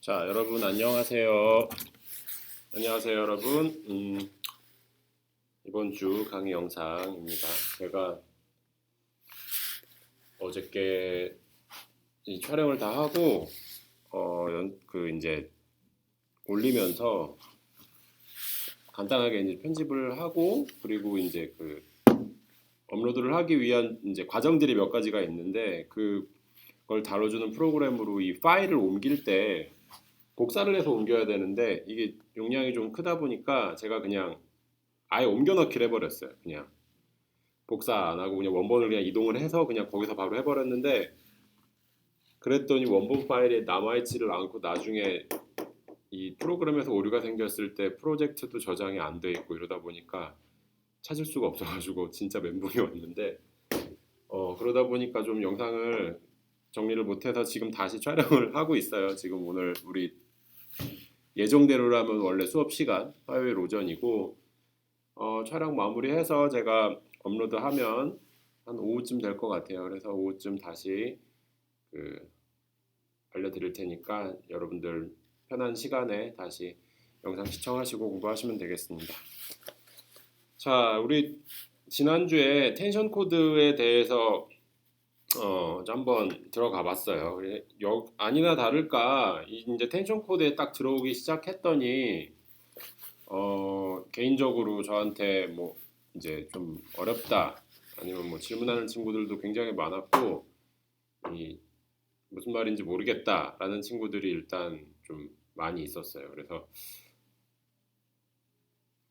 자, 여러분 안녕하세요. 안녕하세요, 여러분. 이번 주 강의 영상입니다. 제가 어저께 이 촬영을 다 하고 이제 올리면서 간단하게 이제 편집을 하고 그리고 이제 업로드를 하기 위한 이제 과정들이 몇 가지가 있는데 그걸 다뤄주는 프로그램으로 이 파일을 옮길 때 복사를 해서 옮겨야 되는데 이게 용량이 좀 크다 보니까 제가 그냥 아예 옮겨 넣기를 해버렸어요. 그냥 복사 안 하고 그냥 원본을 그냥 이동을 해서 그냥 거기서 바로 해버렸는데 그랬더니 원본 파일에 남아있지를 않고 나중에 이 프로그램에서 오류가 생겼을 때 프로젝트도 저장이 안 돼 있고 이러다 보니까 찾을 수가 없어가지고 진짜 멘붕이 왔는데 그러다 보니까 좀 영상을 정리를 못해서 지금 다시 촬영을 하고 있어요. 지금 오늘 우리 예정대로라면 원래 수업 시간 화요일 오전이고 촬영 마무리해서 제가 업로드하면 한 오후쯤 될 것 같아요. 그래서 오후쯤 다시 알려드릴 테니까 여러분들 편한 시간에 다시 영상 시청하시고 공부하시면 되겠습니다. 자, 우리 지난주에 텐션 코드에 대해서 한번 들어가 봤어요. 아니나 다를까 이제 텐션 코드에 딱 들어오기 시작했더니 개인적으로 저한테 뭐 이제 좀 어렵다 아니면 뭐 질문하는 친구들도 굉장히 많았고 무슨 말인지 모르겠다라는 친구들이 일단 좀 많이 있었어요. 그래서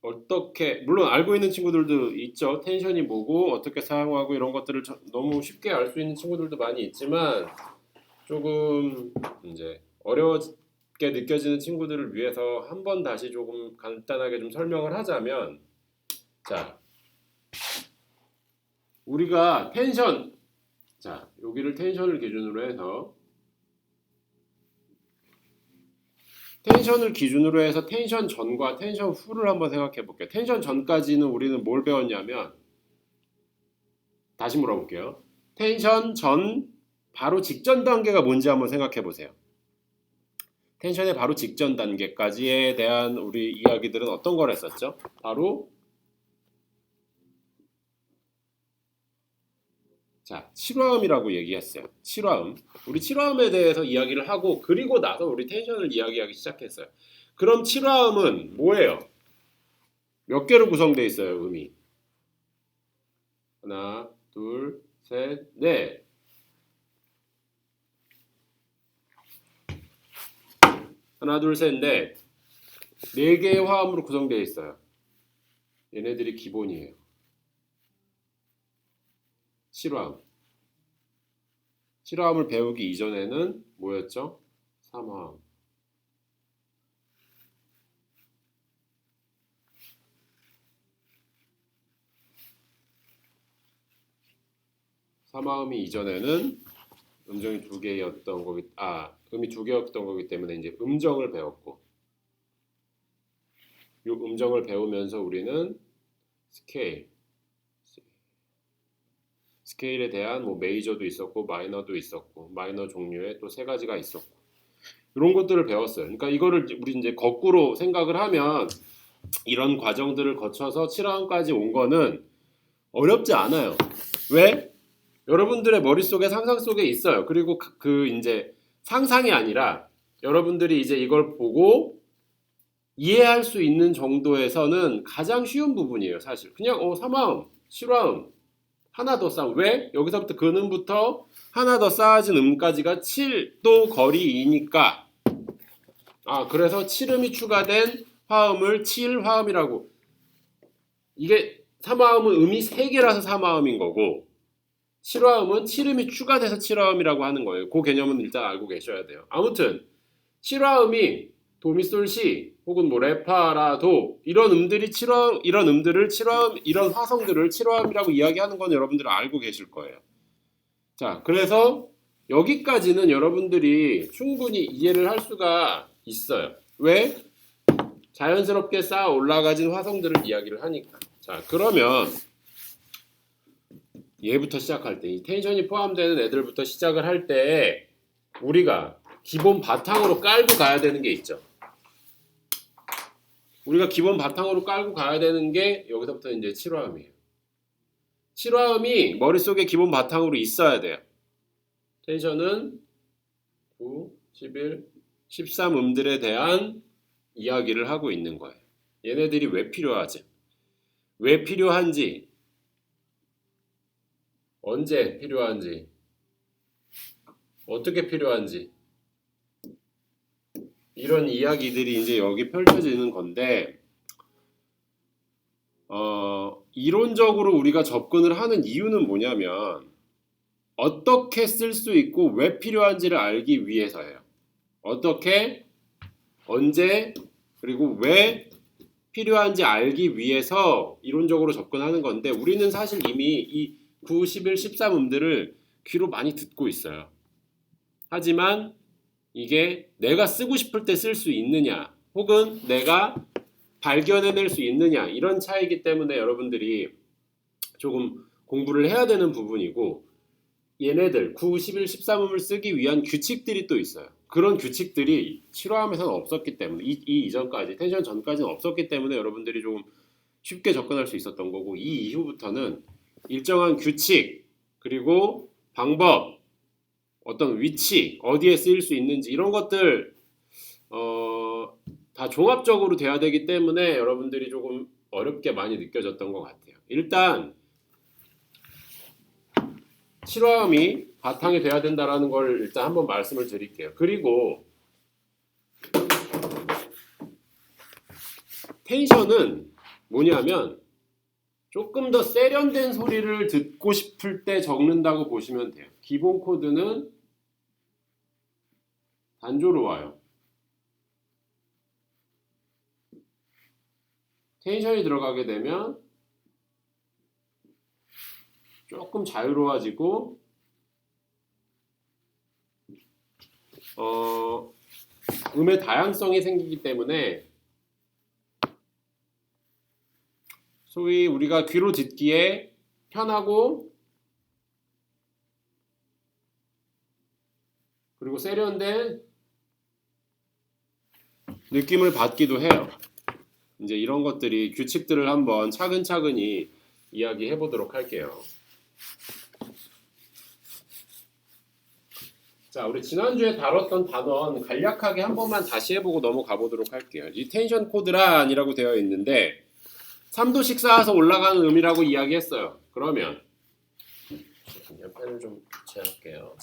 어떻게 물론 알고 있는 친구들도 있죠. 텐션이 뭐고 어떻게 사용하고 이런 것들을 너무 쉽게 알 수 있는 친구들도 많이 있지만 조금 이제 어렵게 느껴지는 친구들을 위해서 한 번 다시 조금 간단하게 좀 설명을 하자면, 자, 우리가 텐션, 자, 여기를 텐션을 기준으로 해서 텐션 전과 텐션 후를 한번 생각해 볼게요. 텐션 전까지는 우리는 뭘 배웠냐면, 다시 물어볼게요. 텐션 전 바로 직전 단계가 뭔지 한번 생각해 보세요. 텐션의 바로 직전 단계까지에 대한 우리 이야기들은 어떤 걸 했었죠? 바로 자, 칠화음이라고 얘기했어요. 칠화음. 우리 칠화음에 대해서 이야기를 하고 그리고 나서 우리 텐션을 이야기하기 시작했어요. 그럼 칠화음은 뭐예요? 몇 개로 구성되어 있어요, 음이? 하나, 둘, 셋, 넷. 하나, 둘, 셋, 넷. 네 개의 화음으로 구성되어 있어요. 얘네들이 기본이에요. 칠화음. 칠화음을 배우기 이전에는 뭐였죠? 삼화음. 삼화음이 이전에는 음정이 두 개였던 거기, 음이 두 개였던 거기 때문에 이제 음정을 배웠고, 이 음정을 배우면서 우리는 스케일에 대한 뭐 메이저도 있었고 마이너도 있었고 마이너 종류의 또 세 가지가 있었고 이런 것들을 배웠어요. 그러니까 이거를 우리 이제 거꾸로 생각을 하면 이런 과정들을 거쳐서 7화음까지 온 거는 어렵지 않아요. 왜? 여러분들의 머릿속에 상상 속에 있어요. 그리고 이제 상상이 아니라 여러분들이 이제 이걸 보고 이해할 수 있는 정도에서는 가장 쉬운 부분이에요. 사실 그냥 3화음, 7화음 하나 더 쌓음. 왜? 여기서부터 근음부터 하나 더 쌓아진 음까지가 7도 거리이니까. 그래서 7음이 추가된 화음을 7화음이라고. 이게 3화음은 음이 3개라서 3화음인 거고 7화음은 7음이 추가돼서 7화음이라고 하는 거예요. 그 개념은 일단 알고 계셔야 돼요. 아무튼 7화음이 도미솔시 혹은 뭐 레파라도 이런 음들이 이런 음들을 7화음 이런 화성들을 7화음이라고 이야기하는 건 여러분들은 알고 계실 거예요. 자, 그래서 여기까지는 여러분들이 충분히 이해를 할 수가 있어요. 왜? 자연스럽게 쌓아 올라가진 화성들을 이야기를 하니까. 자, 그러면 얘부터 시작할 때, 이 텐션이 포함되는 애들부터 시작을 할 때 우리가 기본 바탕으로 깔고 가야 되는 게 있죠. 우리가 기본 바탕으로 깔고 가야 되는 게 여기서부터 이제 7화음이에요. 7화음이 머릿속에 기본 바탕으로 있어야 돼요. 텐션은 9, 11, 13음들에 대한 이야기를 하고 있는 거예요. 얘네들이 왜 필요하지? 왜 필요한지, 언제 필요한지, 어떻게 필요한지 이런 이야기들이 이제 여기 펼쳐지는 건데 이론적으로 우리가 접근을 하는 이유는 뭐냐면 어떻게 쓸 수 있고 왜 필요한지를 알기 위해서예요. 어떻게, 언제, 그리고 왜 필요한지 알기 위해서 이론적으로 접근하는 건데 우리는 사실 이미 이 9, 11, 13음들을 귀로 많이 듣고 있어요. 하지만 이게 내가 쓰고 싶을 때 쓸 수 있느냐 혹은 내가 발견해낼 수 있느냐 이런 차이기 때문에 여러분들이 조금 공부를 해야 되는 부분이고 얘네들 9, 11, 13음을 쓰기 위한 규칙들이 또 있어요. 그런 규칙들이 7화음에서는 없었기 때문에 이전까지 텐션 전까지는 없었기 때문에 여러분들이 조금 쉽게 접근할 수 있었던 거고 이 이후부터는 일정한 규칙 그리고 방법 어떤 위치 어디에 쓰일 수 있는지 이런 것들 다 종합적으로 돼야 되기 때문에 여러분들이 조금 어렵게 많이 느껴졌던 것 같아요. 일단 7화음이 바탕이 돼야 된다라는 걸 일단 한번 말씀을 드릴게요. 그리고 텐션은 뭐냐면 조금 더 세련된 소리를 듣고 싶을 때 적는다고 보시면 돼요. 기본 코드는 단조로 와요. 텐션이 들어가게 되면 조금 자유로워지고 음의 다양성이 생기기 때문에 소위 우리가 귀로 듣기에 편하고 그리고 세련된 느낌을 받기도 해요. 이제 이런 것들이 규칙들을 한번 차근차근히 이야기해 보도록 할게요. 자, 우리 지난주에 다뤘던 단원 간략하게 한 번만 다시 해보고 넘어가 보도록 할게요. 이 텐션 코드란이라고 되어 있는데 3도씩 쌓아서 올라가는 음이라고 이야기했어요. 그러면 옆에를 좀 교체할게요.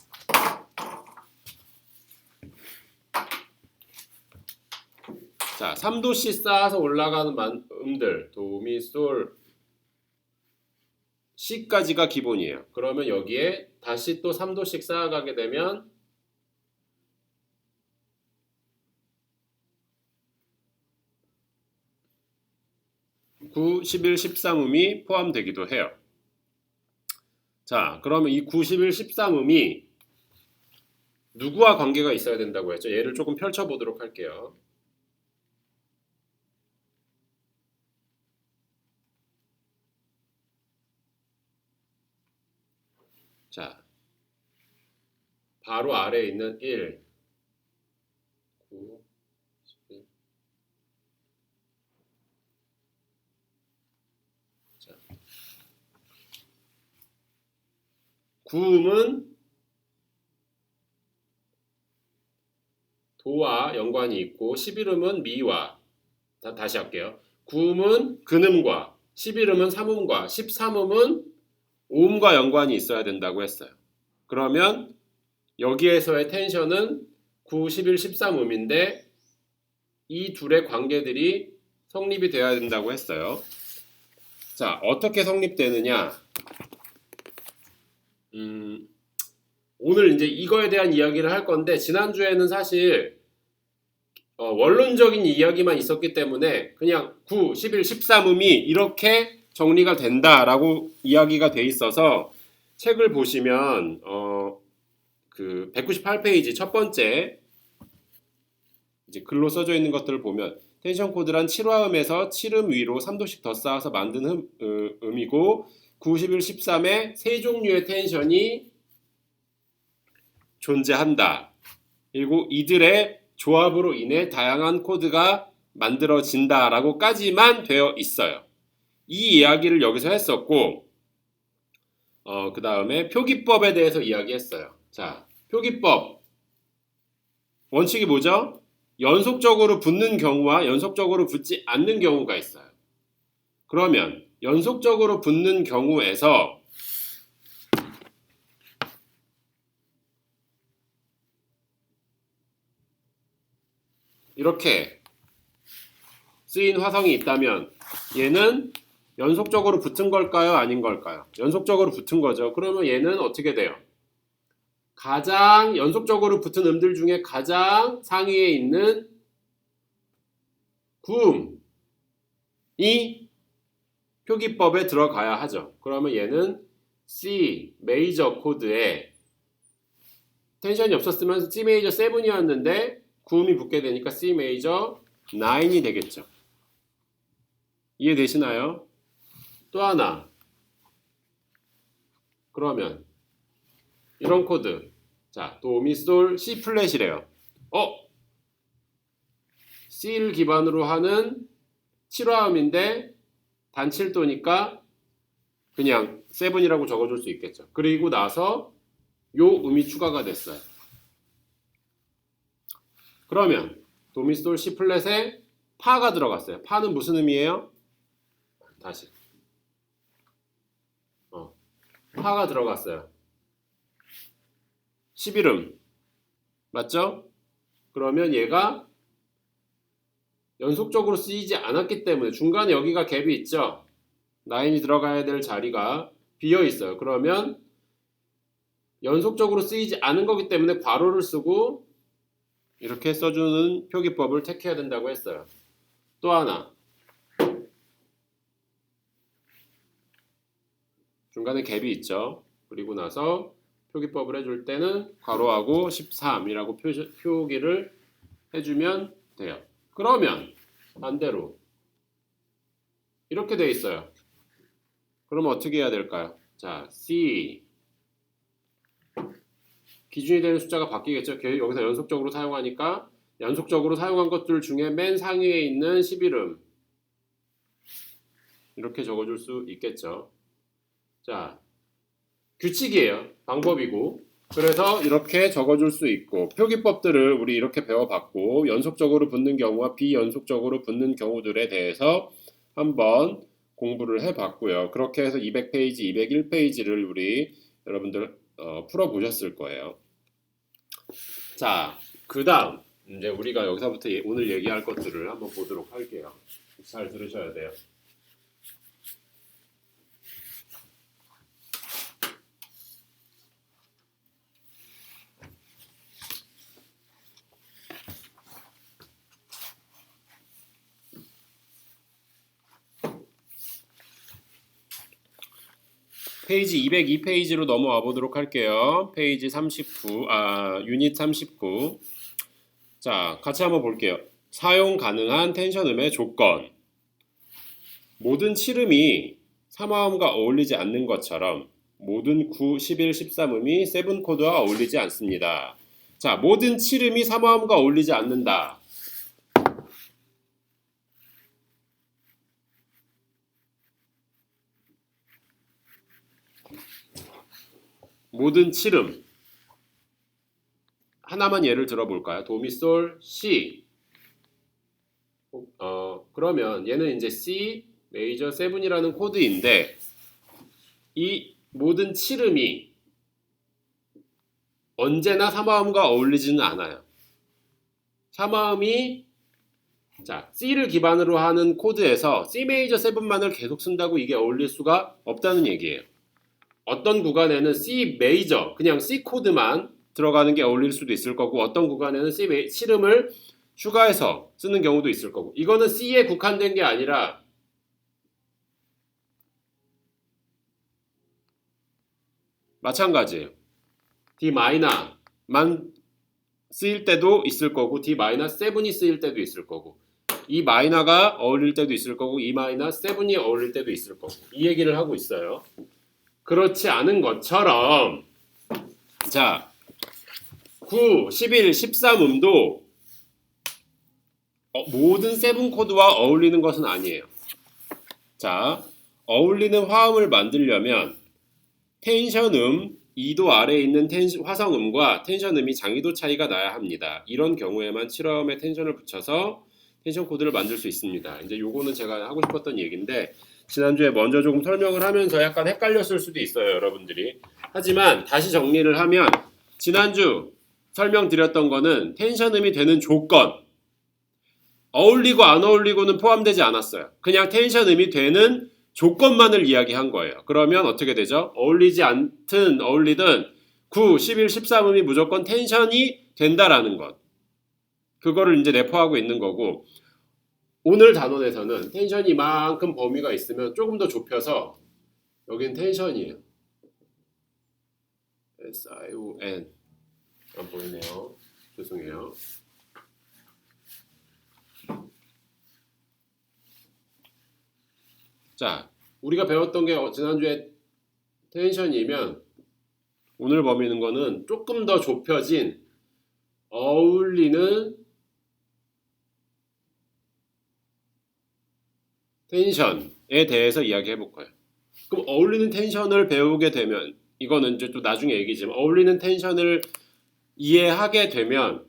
자, 3도씩 쌓아서 올라가는 음들 도, 미, 솔, C까지가 기본이에요. 그러면 여기에 다시 또 3도씩 쌓아가게 되면 (9, 11, 13음이) 포함되기도 해요. 자, 그러면 이 9, 11, 13음이 누구와 관계가 있어야 된다고 했죠? 얘를 조금 펼쳐보도록 할게요. 자, 바로 아래에 있는 1, 9, 11. 자, 9음은 도와 연관이 있고 11음은 미와 다시 할게요. 9음은 근음과 11음은 삼음과 13음은 오음과 연관이 있어야 된다고 했어요. 그러면 여기에서의 텐션은 9, 11, 13음인데 이 둘의 관계들이 성립이 되어야 된다고 했어요. 자, 어떻게 성립되느냐? 오늘 이제 이거에 대한 이야기를 할 건데 지난주에는 사실 원론적인 이야기만 있었기 때문에 그냥 9, 11, 13음이 이렇게 정리가 된다라고 이야기가 돼 있어서 책을 보시면 그 198페이지 첫 번째 이제 글로 써져 있는 것들을 보면 텐션 코드란 7화음에서 7음 위로 3도씩 더 쌓아서 만든 음이고 9, 11, 13의 세 종류의 텐션이 존재한다. 그리고 이들의 조합으로 인해 다양한 코드가 만들어진다라고까지만 되어 있어요. 이 이야기를 여기서 했었고, 그 다음에 표기법에 대해서 이야기했어요. 자, 표기법 원칙이 뭐죠? 연속적으로 붙는 경우와 연속적으로 붙지 않는 경우가 있어요. 그러면 연속적으로 붙는 경우에서 이렇게 쓰인 화성이 있다면 얘는 연속적으로 붙은 걸까요? 아닌 걸까요? 연속적으로 붙은 거죠. 그러면 얘는 어떻게 돼요? 가장 연속적으로 붙은 음들 중에 가장 상위에 있는 구음이 표기법에 들어가야 하죠. 그러면 얘는 C 메이저 코드에 텐션이 없었으면 C 메이저 7이었는데 구음이 붙게 되니까 C 메이저 9이 되겠죠. 이해되시나요? 또 하나. 그러면 이런 코드. 자, 도미솔 C 플랫이래요. C를 기반으로 하는 7화음인데 단칠도니까 그냥 7이라고 적어줄 수 있겠죠. 그리고 나서 요 음이 추가가 됐어요. 그러면 도미솔 C 플랫에 파가 들어갔어요. 파는 무슨 음이에요? 다시 파가 들어갔어요. 11음 맞죠? 그러면 얘가 연속적으로 쓰이지 않았기 때문에 중간에 여기가 갭이 있죠. 9이 들어가야 될 자리가 비어 있어요. 그러면 연속적으로 쓰이지 않은 거기 때문에 괄호를 쓰고 이렇게 써주는 표기법을 택해야 된다고 했어요. 또 하나. 중간에 갭이 있죠. 그리고 나서 표기법을 해줄 때는 괄호하고 13이라고 표기를 해주면 돼요. 그러면 반대로 이렇게 돼 있어요. 그러면 어떻게 해야 될까요? 자, C 기준이 되는 숫자가 바뀌겠죠. 여기서 연속적으로 사용하니까 연속적으로 사용한 것들 중에 맨 상위에 있는 11음 이렇게 적어줄 수 있겠죠. 자, 규칙이에요. 방법이고. 그래서 이렇게 적어줄 수 있고 표기법들을 우리 이렇게 배워봤고 연속적으로 붙는 경우와 비연속적으로 붙는 경우들에 대해서 한번 공부를 해봤고요. 그렇게 해서 200페이지, 201페이지를 우리 여러분들 풀어보셨을 거예요. 자, 그 다음 이제 우리가 여기서부터 오늘 얘기할 것들을 한번 보도록 할게요. 잘 들으셔야 돼요. 페이지 202페이지로 넘어와 보도록 할게요. 페이지 39, 유닛 39. 자, 같이 한번 볼게요. 사용 가능한 텐션음의 조건. 모든 7음이 3화음과 어울리지 않는 것처럼 모든 9, 11, 13음이 7코드와 어울리지 않습니다. 자, 모든 7음이 3화음과 어울리지 않는다. 모든 7음 하나만 예를 들어볼까요? 도미솔 C 그러면 얘는 이제 C 메이저 7이라는 코드인데 이 모든 7음이 언제나 3화음과 어울리지는 않아요. 3화음이 자, C를 기반으로 하는 코드에서 C 메이저 7만을 계속 쓴다고 이게 어울릴 수가 없다는 얘기예요. 어떤 구간에는 C 메이저, 그냥 C 코드만 들어가는 게 어울릴 수도 있을 거고 어떤 구간에는 C 7음을 추가해서 쓰는 경우도 있을 거고 이거는 C에 국한된 게 아니라 마찬가지예요. D 마이너만 쓰일 때도 있을 거고 D 마이너 7이 쓰일 때도 있을 거고 이 마이너가 어울릴 때도 있을 거고 이 마이너 7이 어울릴 때도 있을 거고 이 얘기를 하고 있어요. 그렇지 않은 것처럼 자 9, 11, 13음도 모든 세븐 코드와 어울리는 것은 아니에요. 자, 어울리는 화음을 만들려면 텐션음 2도 아래에 있는 화성음과 텐션음이 장이도 차이가 나야 합니다. 이런 경우에만 7화음에 텐션을 붙여서 텐션 코드를 만들 수 있습니다. 이제 요거는 제가 하고 싶었던 얘기인데 지난주에 먼저 조금 설명을 하면서 약간 헷갈렸을 수도 있어요, 여러분들이. 하지만 다시 정리를 하면 지난주 설명드렸던 거는 텐션음이 되는 조건, 어울리고 안 어울리고는 포함되지 않았어요. 그냥 텐션음이 되는 조건만을 이야기한 거예요. 그러면 어떻게 되죠? 어울리지 않든 어울리든 9, 11, 13음이 무조건 텐션이 된다라는 것. 그거를 이제 내포하고 있는 거고, 오늘 단원에서는 텐션이 이만큼 범위가 있으면 조금 더 좁혀서 여긴 텐션이에요. SION 안 보이네요. 죄송해요. 자, 우리가 배웠던 게 지난주에 텐션이면 오늘 범위는 거는 조금 더 좁혀진 어울리는 텐션에 대해서 이야기해 볼 거예요. 그럼 어울리는 텐션을 배우게 되면 이거는 이제 또 나중에 얘기지만 어울리는 텐션을 이해하게 되면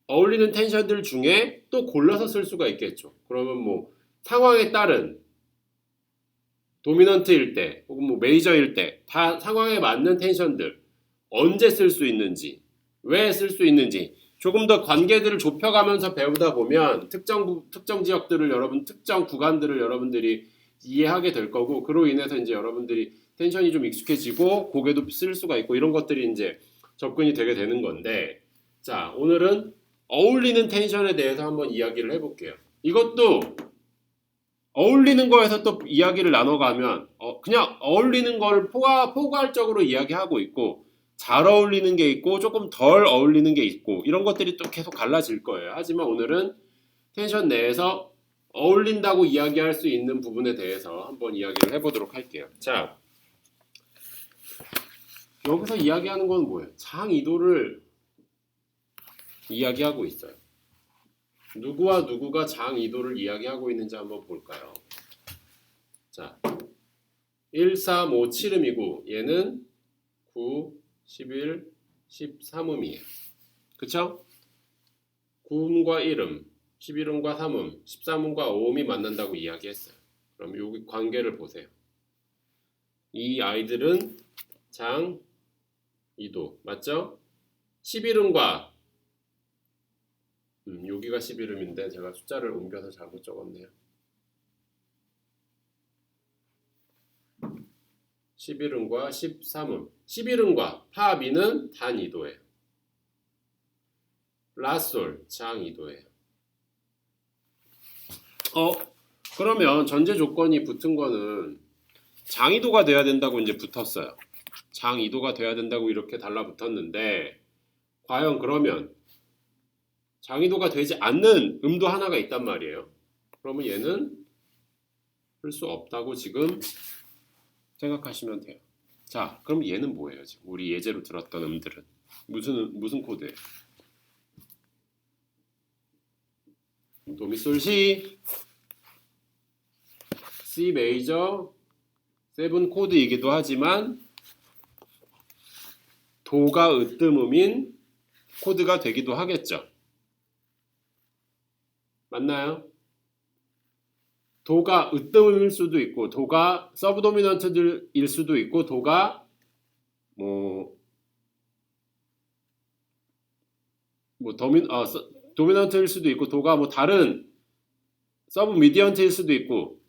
어울리는 텐션들 중에 또 골라서 쓸 수가 있겠죠. 그러면 뭐 상황에 따른 도미넌트일 때 혹은 뭐 메이저일 때 다 상황에 맞는 텐션들 언제 쓸 수 있는지 왜 쓸 수 있는지 조금 더 관계들을 좁혀가면서 배우다 보면 특정 지역들을 특정 구간들을 여러분들이 이해하게 될 거고 그로 인해서 이제 여러분들이 텐션이 좀 익숙해지고 고개도 쓸 수가 있고 이런 것들이 이제 접근이 되게 되는 건데 자 오늘은 어울리는 텐션에 대해서 한번 이야기를 해볼게요. 이것도 어울리는 거에서 또 이야기를 나눠가면 그냥 어울리는 걸 포괄적으로 이야기하고 있고 잘 어울리는 게 있고 조금 덜 어울리는 게 있고 이런 것들이 또 계속 갈라질 거예요. 하지만 오늘은 텐션 내에서 어울린다고 이야기할 수 있는 부분에 대해서 한번 이야기를 해보도록 할게요. 자, 여기서 이야기하는 건 뭐예요? 장이도를 이야기하고 있어요. 누구와 누구가 장이도를 이야기하고 있는지 한번 볼까요? 자, 1, 3, 5, 7음이고 얘는 9, 11, 13음이에요. 그쵸? 9음과 1음, 11음과 3음, 13음과 5음이 만난다고 이야기했어요. 그럼 여기 관계를 보세요. 이 아이들은 장, 2도 맞죠? 11음과 여기가 11음인데 제가 숫자를 옮겨서 잘못 적었네요. 11음과 13음 11음과 파2는 단 2도예요. 라솔 장 2도예요. 그러면 전제 조건이 붙은 거는 장이도가 돼야 된다고 이제 붙었어요. 장이도가 돼야 된다고 이렇게 달라붙었는데 과연 그러면 장이도가 되지 않는 음도 하나가 있단 말이에요. 그러면 얘는 쓸 수 없다고 지금 생각하시면 돼요. 자, 그럼 얘는 뭐예요? 지금 우리 예제로 들었던 음들은 무슨 코드예요? 도미솔시 C 메이저 7 코드이기도 하지만 도가 으뜸음인 코드가 되기도 하겠죠. 맞나요? 도가 으뜸음일 수도 있고 도가 서브도미넌트일 수도 있고 도가 도미넌트일 수도 있고 도가 다른 서브 미디언트일 수도 있고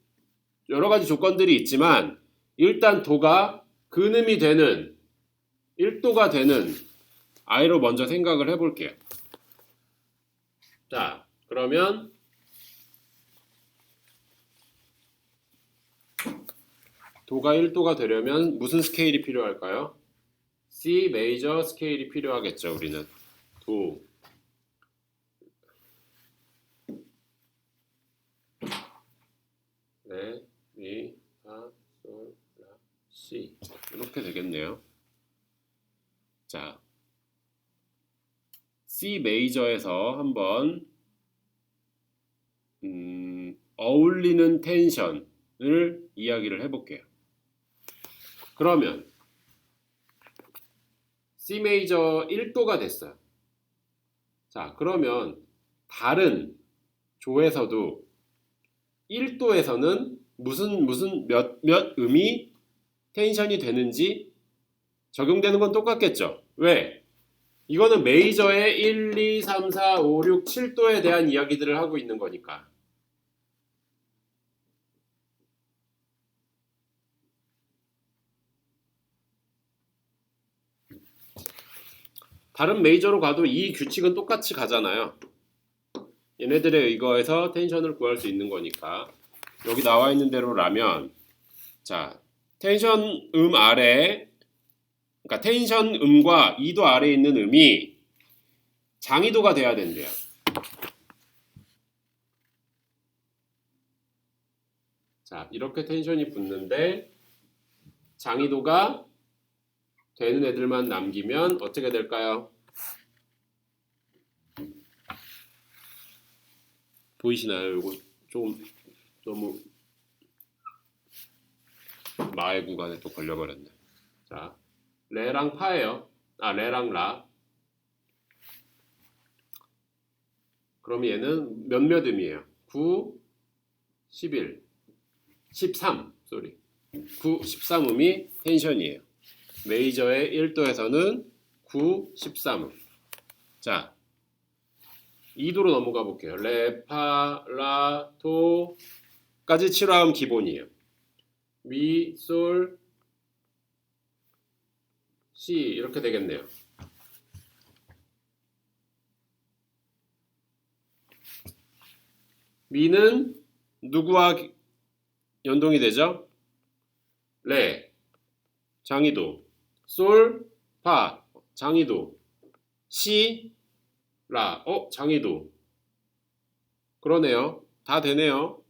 여러 가지 조건들이 있지만 일단 도가 근음이 되는 1도가 되는 아이로 먼저 생각을 해볼게요. 자, 그러면 도가 1도가 되려면 무슨 스케일이 필요할까요? C 메이저 스케일이 필요하겠죠. 우리는 도 레, 미, 파, 솔, 라, 시 이렇게 되겠네요. 자, C 메이저에서 한번 어울리는 텐션을 이야기를 해볼게요. 그러면 C 메이저 1도가 됐어요. 자, 그러면 다른 조에서도 1도에서는 무슨 몇 음이 텐션이 되는지 적용되는 건 똑같겠죠. 왜? 이거는 메이저의 1, 2, 3, 4, 5, 6, 7도에 대한 이야기들을 하고 있는 거니까. 다른 메이저로 가도 이 규칙은 똑같이 가잖아요. 얘네들에 의거해서 텐션을 구할 수 있는 거니까. 여기 나와 있는 대로라면, 자, 텐션 아래, 그러니까 텐션 음과 2도 아래에 있는 음이 장이도가 돼야 된대요. 자, 이렇게 텐션이 붙는데 장이도가 되는 애들만 남기면 어떻게 될까요? 보이시나요? 이거 좀 너무 마의 구간에 또 걸려버렸네. 자, 레랑 파예요. 레랑 라. 그럼 얘는 몇몇 음이에요? 9, 11, 13. 쏘리. 9, 13음이 텐션이에요. 메이저의 1도에서는 9, 13음. 자, 2도로 넘어가 볼게요. 레, 파, 라, 도까지 7화음 기본이에요. 미, 솔, 시 이렇게 되겠네요. 미는 누구와 연동이 되죠? 레, 장이도, 솔, 파, 장이도, 시, 라, 장이도. 그러네요. 다 되네요.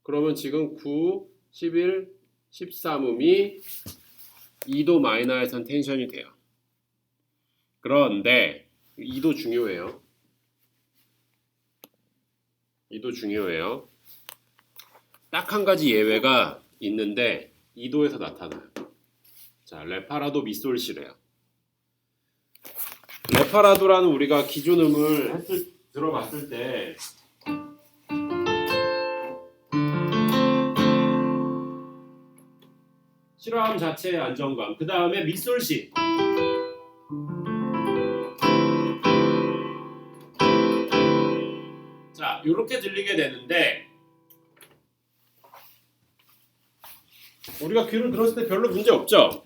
그러면 지금 9, 11, 13음이 2도 마이너에선 텐션이 돼요. 그런데 2도 중요해요. 2도 중요해요. 딱 한 가지 예외가 있는데 2도에서 나타나요. 자, 레파라도 미솔시래요. 레파라도라는 우리가 기존 음을 들어봤을 때 실화음 자체의 안정감, 그 다음에 미솔시. 자, 이렇게 들리게 되는데 우리가 귀를 들었을 때 별로 문제 없죠?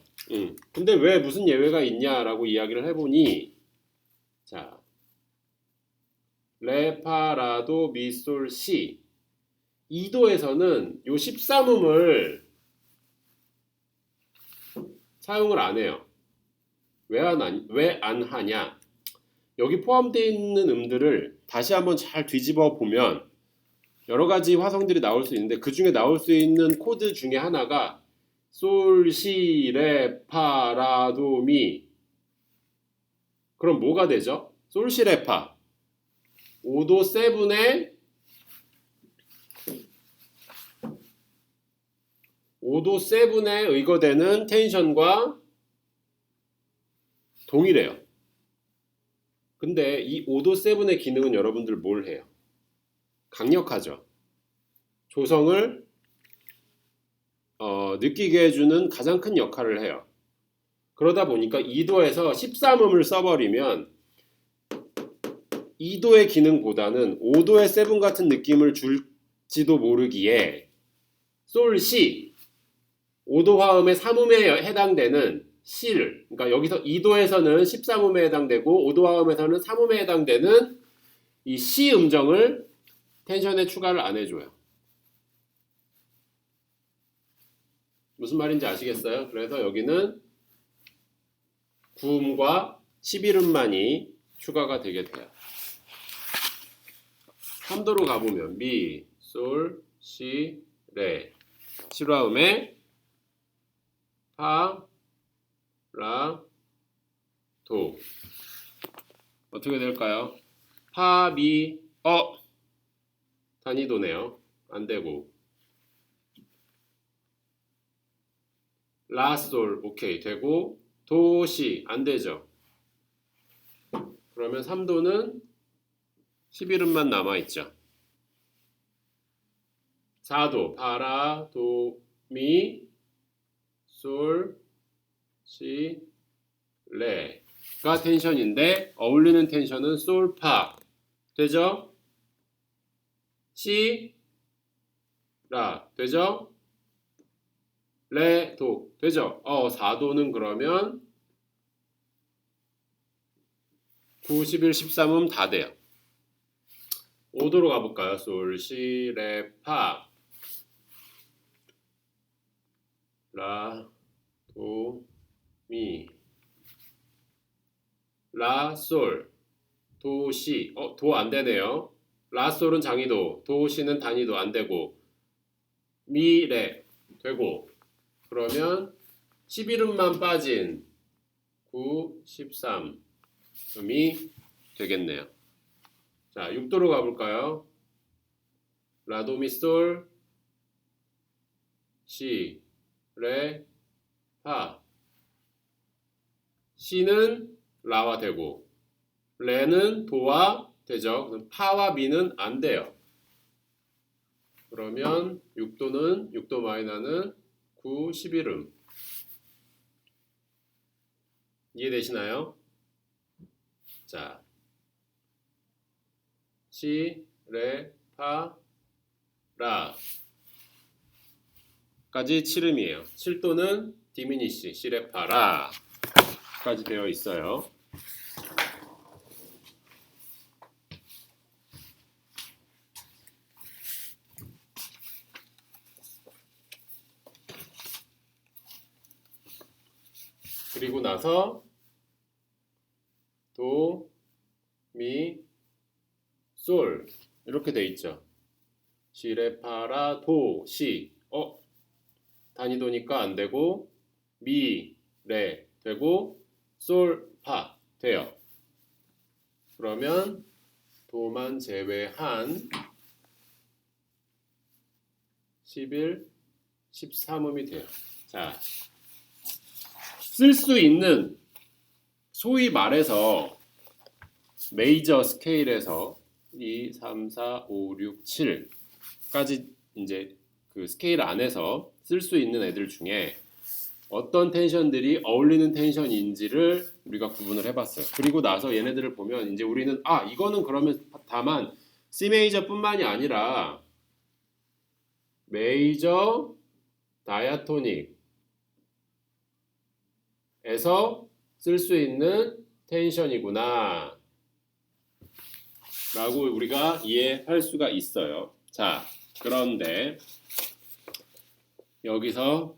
근데 왜 무슨 예외가 있냐라고 이야기를 해보니, 자, 레파라도 미솔 시 2도에서는 요 13음을 사용을 안 해요. 왜 안 하냐? 여기 포함되어 있는 음들을 다시 한번 잘 뒤집어 보면 여러 가지 화성들이 나올 수 있는데 그 중에 나올 수 있는 코드 중에 하나가 솔, 시, 레, 파, 라, 도, 미. 그럼 뭐가 되죠? 솔, 시, 레, 파. 5도 7에 5도 7에 의거되는 텐션과 동일해요. 근데 이 5도 7의 기능은 여러분들 뭘 해요? 강력하죠. 조성을 느끼게 해주는 가장 큰 역할을 해요. 그러다 보니까 2도에서 13음을 써버리면 2도의 기능보다는 5도의 7 같은 느낌을 줄지도 모르기에 솔, 시 5도 화음의 3음에 해당되는 시를, 그러니까 여기서 2도에서는 13음에 해당되고 5도 화음에서는 3음에 해당되는 이 시 음정을 텐션에 추가를 안 해줘요. 무슨 말인지 아시겠어요? 그래서 여기는 9음과 11음만이 추가가 되게 돼요. 3도로 가보면 미, 솔, 시, 레, 실화음에 파, 라, 도. 어떻게 될까요? 파, 미, 단위도네요. 안 되고. 라, 솔, 오케이. 되고. 도, 시, 안 되죠. 그러면 3도는 11음만 남아있죠. 4도, 파라, 도, 미, 솔, 시, 레가 텐션인데 어울리는 텐션은 솔, 파. 되죠? 시, 라. 되죠? 레, 도. 되죠? 4도는 그러면 9, 11, 13음 다 돼요. 5도로 가볼까요? 솔, 시, 레, 파. 라, 도, 미. 라, 솔. 도, 시. 도 안 되네요. 라, 솔은 장이도. 도, 시는 단위도 안 되고. 미, 레. 되고. 그러면 11음만 빠진 9, 13. 음이 되겠네요. 자, 6도로 가볼까요? 라도미솔, 시, 레, 파. 시는 라와 되고, 레는 도와 되죠. 그럼 파와 미는 안 돼요. 그러면 6도는 6도 마이너는 9, 11음. 이해되시나요? 자, 시, 레, 파, 라 까지 7음이에요. 7도는 디미니시, 시, 레, 파, 라 까지 되어 있어요. 그리고 나서 도, 미, 솔 이렇게 돼 있죠. 시, 레, 파, 라, 도, 시. 단위도니까 안 되고 미, 레 되고 솔, 파 돼요. 그러면 도만 제외한 11, 13음이 돼요. 자, 쓸 수 있는 소위 말해서 메이저 스케일에서 2, 3, 4, 5, 6, 7까지 이제 그 스케일 안에서 쓸 수 있는 애들 중에 어떤 텐션들이 어울리는 텐션인지를 우리가 구분을 해봤어요. 그리고 나서 얘네들을 보면 이제 우리는 이거는 그러면 다만 C 메이저뿐만이 아니라 메이저 다이아토닉에서 쓸 수 있는 텐션이구나 라고 우리가 이해할 수가 있어요. 자, 그런데 여기서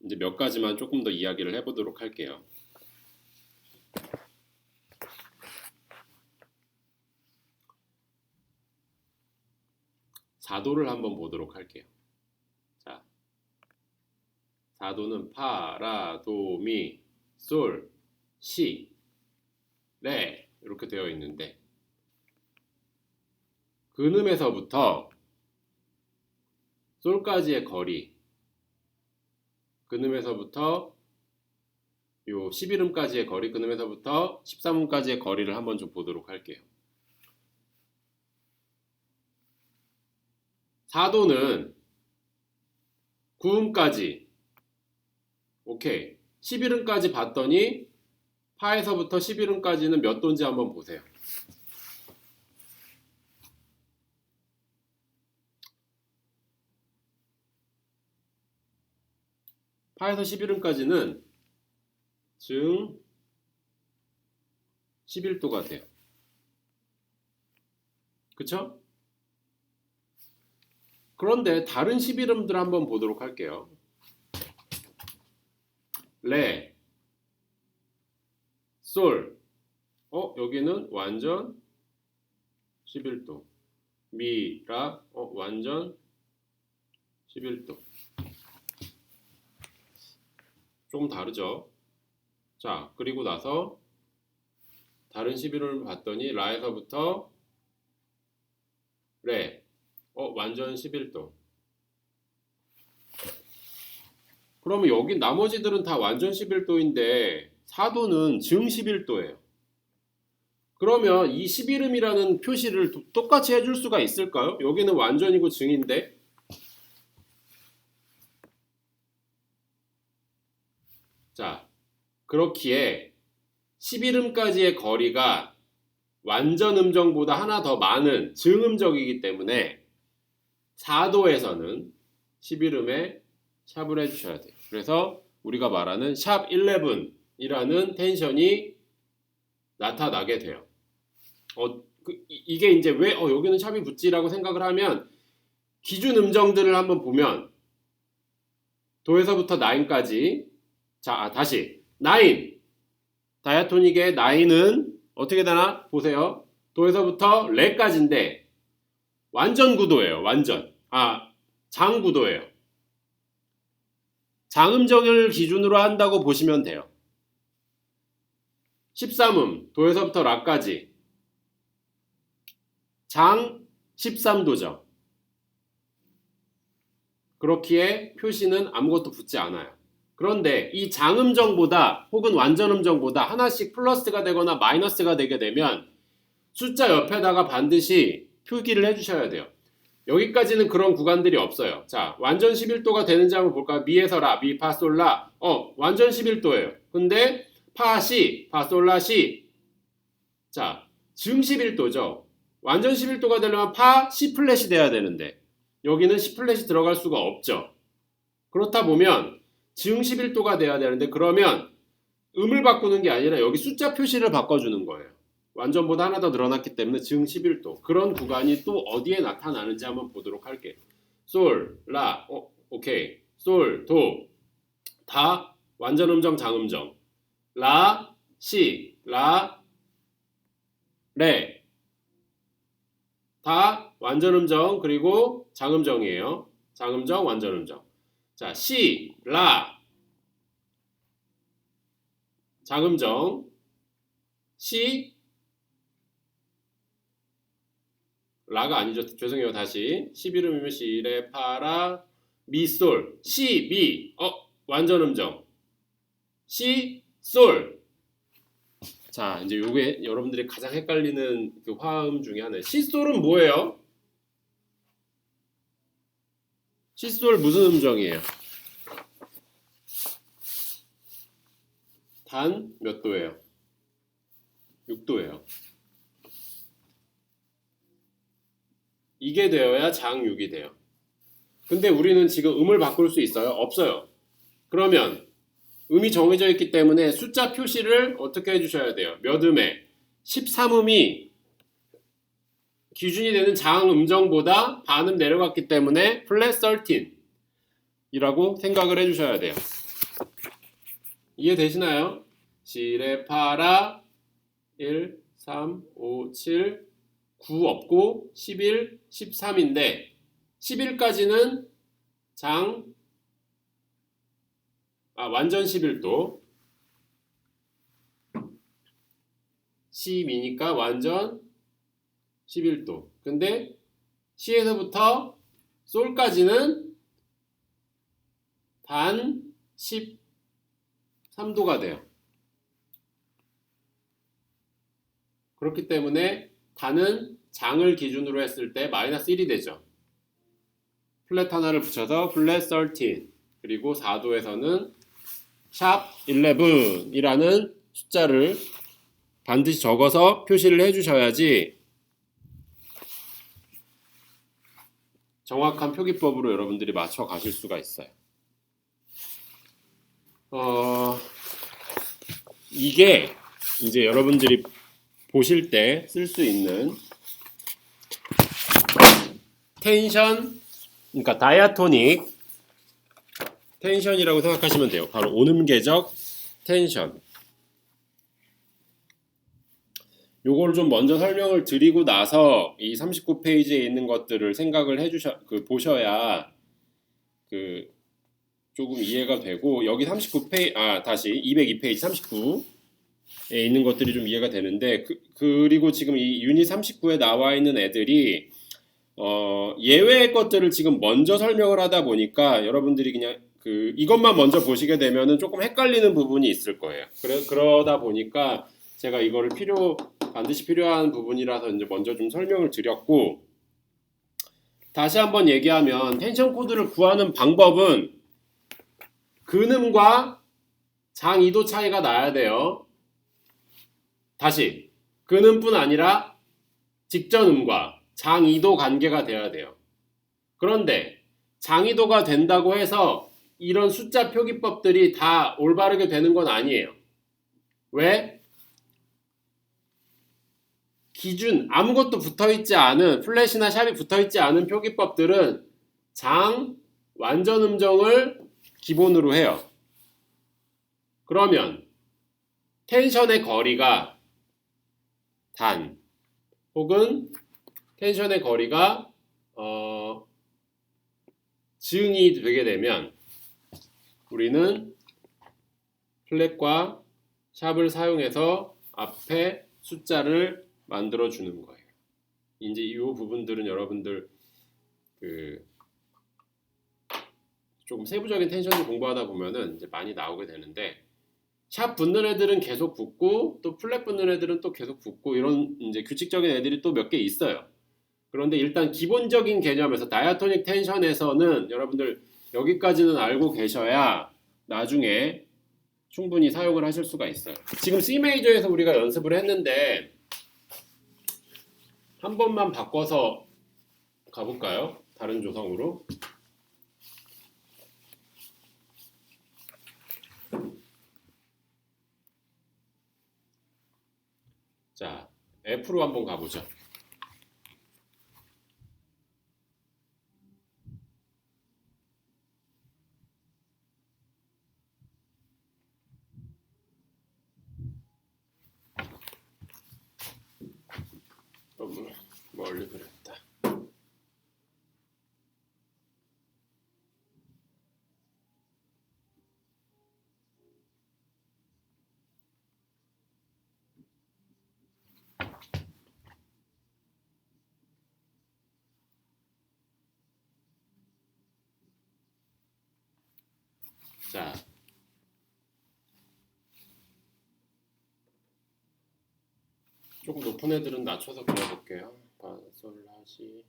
이제 몇 가지만 조금 더 이야기를 해보도록 할게요. 4도를 한번 보도록 할게요. 자, 4도는 파, 라, 도, 미, 솔, 시, 레 이렇게 되어 있는데 근음에서부터 솔까지의 거리, 근음에서부터 요 11음까지의 거리, 근음에서부터 13음까지의 거리를 한번 좀 보도록 할게요. 4도는 9음까지 오케이. 11음까지 봤더니 파에서부터 11음까지는 몇 도인지 한번 보세요. 파에서 11음까지는 즉 11도가 돼요. 그쵸? 그런데 다른 11음들 한번 보도록 할게요. 레, 솔. 여기는 완전 11도. 미, 라, 완전 11도. 조금 다르죠? 자, 그리고 나서 다른 11음을 봤더니 라에서부터 레. 완전 11도. 그러면 여기 나머지들은 다 완전 11도인데 4도는 증 11도예요. 그러면 이 11음이라는 표시를 똑같이 해줄 수가 있을까요? 여기는 완전이고 증인데. 자, 그렇기에 11음까지의 거리가 완전 음정보다 하나 더 많은 증음적이기 때문에 4도에서는 11음에 샵을 해주셔야 돼요. 그래서 우리가 말하는 샵 11이라는 텐션이 나타나게 돼요. 이게 이제 왜 여기는 샵이 붙지라고 생각을 하면 기준 음정들을 한번 보면 도에서부터 9까지 자 다시 9 다이아토닉의 9은 어떻게 되나 보세요. 도에서부터 레까지인데 완전 구도예요. 완전 장구도예요. 장음정을 기준으로 한다고 보시면 돼요. 13음 도에서부터 라까지 장 13도죠. 그렇기에 표시는 아무것도 붙지 않아요. 그런데 이 장음정보다 혹은 완전음정보다 하나씩 플러스가 되거나 마이너스가 되게 되면 숫자 옆에다가 반드시 표기를 해주셔야 돼요. 여기까지는 그런 구간들이 없어요. 자, 완전 11도가 되는지 한번 볼까요? 미에서 라, 미, 파, 솔, 라. 완전 11도예요. 근데 파, 시, 파, 솔, 라, 시. 자, 증 11도죠. 완전 11도가 되려면 파, 시 플랫이 돼야 되는데 여기는 시 플랫이 들어갈 수가 없죠. 그렇다 보면 증 11도가 돼야 되는데 그러면 음을 바꾸는 게 아니라 여기 숫자 표시를 바꿔주는 거예요. 완전보다 하나 더 늘어났기 때문에 증 11도. 그런 구간이 또 어디에 나타나는지 한번 보도록 할게요. 솔, 라, 오케이. 솔, 도. 다 완전 음정, 장음정. 라, 시, 라, 레. 다 완전 음정 그리고 장음정이에요. 장음정, 완전 음정. 자, 시, 라. 장음정. 시, 라가 아니죠. 죄송해요. 다시. 11음이면 시, 레, 파, 라, 미, 솔. 시, 미. 완전 음정. 시, 솔. 자, 이제 요게 여러분들이 가장 헷갈리는 그 화음 중에 하나예요. 시, 솔은 뭐예요? 시, 솔 무슨 음정이에요? 단 몇 도예요? 6도예요. 이게 되어야 장 6이 돼요. 근데 우리는 지금 음을 바꿀 수 있어요? 없어요. 그러면 음이 정해져 있기 때문에 숫자 표시를 어떻게 해주셔야 돼요? 몇 음에? 13음이 기준이 되는 장 음정보다 반음 내려갔기 때문에 플랫 13이라고 생각을 해주셔야 돼요. 이해되시나요? 시레파라 1, 3, 5, 7, 9 없고 11, 13인데 11까지는 완전 11도 C미니까 완전 11도. 근데 C에서부터 솔까지는 단 13도가 돼요. 그렇기 때문에 단은 장을 기준으로 했을 때 마이너스 1이 되죠. 플랫 하나를 붙여서 플랫 13 그리고 4도에서는 샵 11이라는 숫자를 반드시 적어서 표시를 해주셔야지 정확한 표기법으로 여러분들이 맞춰 가실 수가 있어요. 이게 이제 여러분들이 보실 때 쓸 수 있는 텐션, 그러니까 다이아토닉 텐션이라고 생각하시면 돼요. 바로 온음계적 텐션. 요걸 좀 먼저 설명을 드리고 나서 이 39페이지에 있는 것들을 생각을 보셔야 조금 이해가 되고, 여기 39페이지, 다시 202페이지 39 있는 것들이 좀 이해가 되는데 그리고 지금 이 유닛 39에 나와 있는 애들이 예외의 것들을 지금 먼저 설명을 하다 보니까 여러분들이 그냥 이것만 먼저 보시게 되면은 조금 헷갈리는 부분이 있을 거예요. 그러다 보니까 제가 이거를 반드시 필요한 부분이라서 이제 먼저 좀 설명을 드렸고, 다시 한번 얘기하면 텐션 코드를 구하는 방법은 근음과 장이도 차이가 나야 돼요. 다시 근음뿐 아니라 직전음과 장이도 관계가 돼야 돼요. 그런데 장이도가 된다고 해서 이런 숫자 표기법들이 다 올바르게 되는 건 아니에요. 왜? 기준 아무것도 붙어있지 않은 플랫이나 샵이 붙어있지 않은 표기법들은 장, 완전 음정을 기본으로 해요. 그러면 텐션의 거리가 단 혹은 텐션의 거리가 증이 되게 되면 우리는 플랫과 샵을 사용해서 앞에 숫자를 만들어 주는 거예요. 이제 이 부분들은 여러분들 조금 세부적인 텐션을 공부하다 보면은 이제 많이 나오게 되는데, 샵 붙는 애들은 계속 붙고 또 플랫 붙는 애들은 또 계속 붙고 이런 이제 규칙적인 애들이 또 몇 개 있어요. 그런데 일단 기본적인 개념에서 다이아토닉 텐션에서는 여러분들 여기까지는 알고 계셔야 나중에 충분히 사용을 하실 수가 있어요. 지금 C 메이저에서 우리가 연습을 했는데 한 번만 바꿔서 가볼까요? 다른 조성으로. 자, F로 한번 가보죠. 너무 멀리 그렸다. 자, 조금 높은 애들은 낮춰서 그려볼게요. 파솔라시.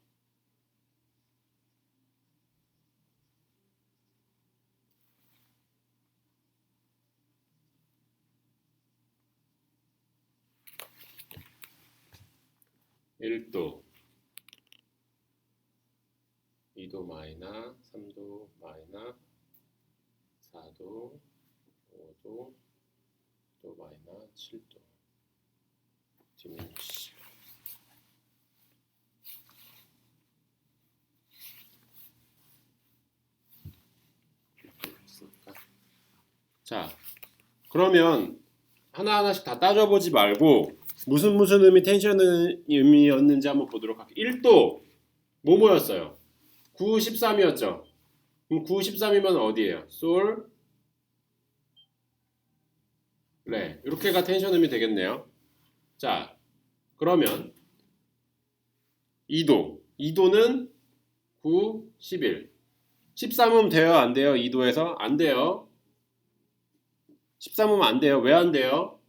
(1도) 2도 마이너, 3도 마이너, 4도, 5도, 또 마이너, 7도. 디미니시. 자, 그러면 하나하나씩 다 따져보지 말고 무슨 음이 텐션 음이었는지 한번 보도록 할게요. 1도 뭐였어요? 9, 13이었죠? 그럼 9, 13이면 어디예요? 솔, 레. 이렇게가 텐션 음이 되겠네요. 자, 그러면 2도. 2도는 9, 11. 13음 돼요? 안 돼요? 2도에서? 안 돼요. 13음 안 돼요. 왜 안 돼요?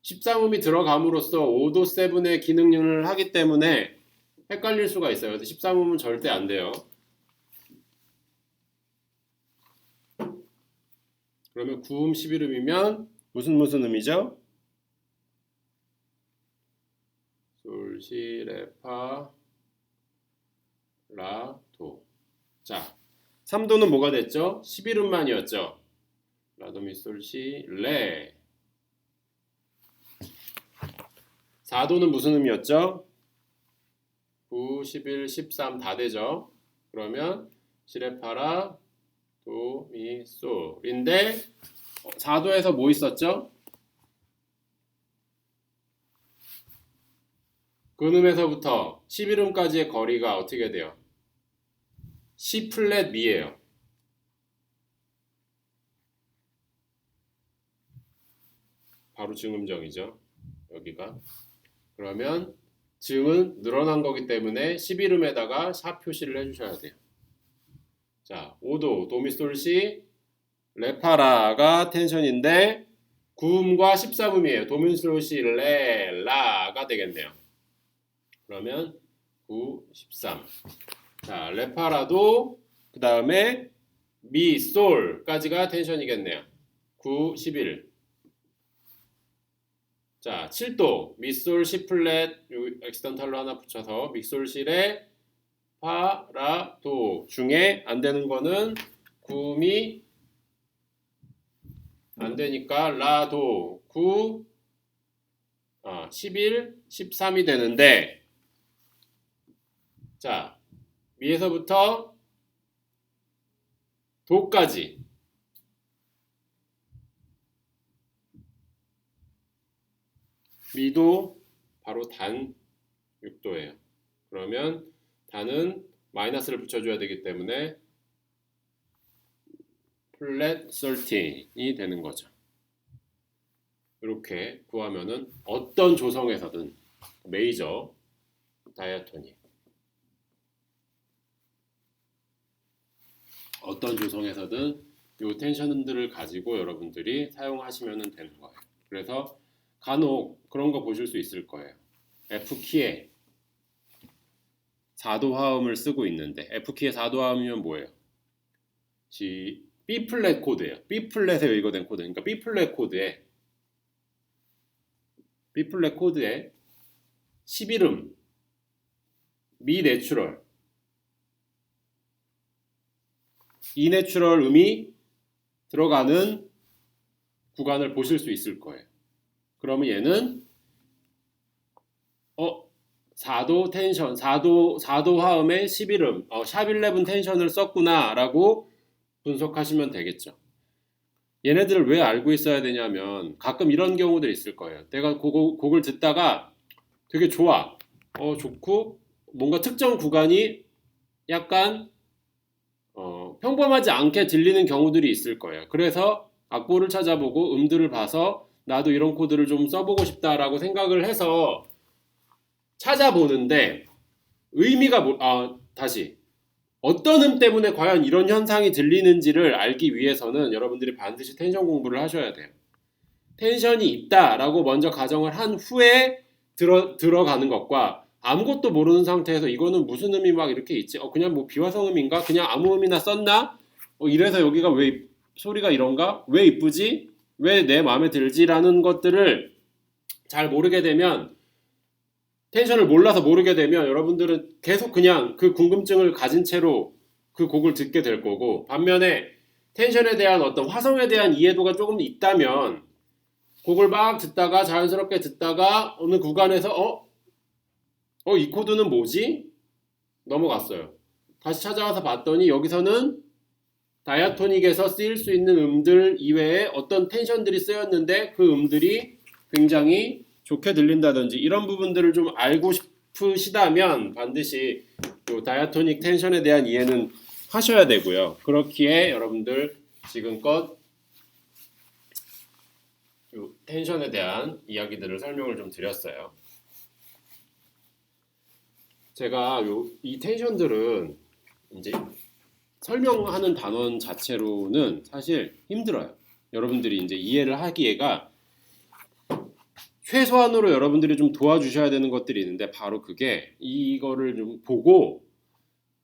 13음이 들어감으로써 5도 7의 기능을 하기 때문에 헷갈릴 수가 있어요. 그래서 13음은 절대 안 돼요. 그러면 9음 11음이면 무슨 음이죠? 솔, 시, 레, 파, 라, 도. 자, 3도는 뭐가 됐죠? 11음만이었죠? 라, 도, 미, 솔, 시, 레. 4도는 무슨 음이었죠? 9, 11, 13 다 되죠? 그러면 시, 레, 파, 라, 도, 미, 솔인데 4도에서 뭐 있었죠? 근음에서부터 11음까지의 거리가 어떻게 돼요? C 플랫 미예요. 바로 증음정이죠. 여기가. 그러면 증은 늘어난 거기 때문에 11음에다가 샵 표시를 해주셔야 돼요. 자, 5도 도미솔시 레파라가 텐션인데 9음과 13음이에요. 도미솔시 레 라가 되겠네요. 그러면 9, 13. 자, 레파라도 그 다음에 미, 솔까지가 텐션이겠네요. 9, 11. 자, 7도 미, 솔, 시 플랫 엑스턴탈로 하나 붙여서 미솔, 시레, 파, 라, 도 중에 안 되는 거는 9미 안 되니까 라, 도, 9, 11, 13이 되는데 자, 미에서부터 도까지 미도 바로 단 6도예요. 그러면 단은 마이너스를 붙여줘야 되기 때문에 플랫 13이 되는 거죠. 이렇게 구하면은 어떤 조성에서든 메이저 다이아토닉 어떤 조성에서든 이 텐션들을 가지고 여러분들이 사용하시면 되는 거예요. 그래서 간혹 그런 거 보실 수 있을 거예요. F키에 4도 화음을 쓰고 있는데 F키에 4도 화음이면 뭐예요? B 플랫 코드예요. B 플랫에 의거된 코드. 그러니까 B 플랫 코드에 11음 미 내추럴 이 내추럴 음이 들어가는 구간을 보실 수 있을 거예요. 그러면 얘는 4도 텐션, 4도 화음에 11음, 샵11 텐션을 썼구나 라고 분석하시면 되겠죠. 얘네들을 왜 알고 있어야 되냐면 가끔 이런 경우들 있을 거예요. 내가 곡을 듣다가 되게 좋아. 좋고 뭔가 특정 구간이 약간 평범하지 않게 들리는 경우들이 있을 거예요. 그래서 악보를 찾아보고 음들을 봐서 나도 이런 코드를 좀 써보고 싶다라고 생각을 해서 찾아보는데 의미가 다시 어떤 음 때문에 과연 이런 현상이 들리는지를 알기 위해서는 여러분들이 반드시 텐션 공부를 하셔야 돼요. 텐션이 있다라고 먼저 가정을 한 후에 들어가는 것과 아무것도 모르는 상태에서 이거는 무슨 음이 막 이렇게 있지? 그냥 뭐 비화성음인가? 그냥 아무 음이나 썼나? 이래서 여기가 왜 소리가 이런가? 왜 이쁘지? 왜 내 마음에 들지?라는 것들을 잘 모르게 되면 텐션을 몰라서 모르게 되면 여러분들은 계속 그냥 그 궁금증을 가진 채로 그 곡을 듣게 될 거고 반면에 텐션에 대한 어떤 화성에 대한 이해도가 조금 있다면 곡을 막 듣다가 자연스럽게 듣다가 어느 구간에서 이 코드는 뭐지? 넘어갔어요. 다시 찾아와서 봤더니 여기서는 다이아토닉에서 쓰일 수 있는 음들 이외에 어떤 텐션들이 쓰였는데 그 음들이 굉장히 좋게 들린다든지 이런 부분들을 좀 알고 싶으시다면 반드시 요 다이아토닉 텐션에 대한 이해는 하셔야 되고요. 그렇기에 여러분들 지금껏 요 텐션에 대한 이야기들을 설명을 좀 드렸어요. 제가 이 텐션들은 이제 설명하는 단원 자체로는 사실 힘들어요. 여러분들이 이제 이해를 하기에가 최소한으로 여러분들이 좀 도와주셔야 되는 것들이 있는데 바로 그게 이거를 좀 보고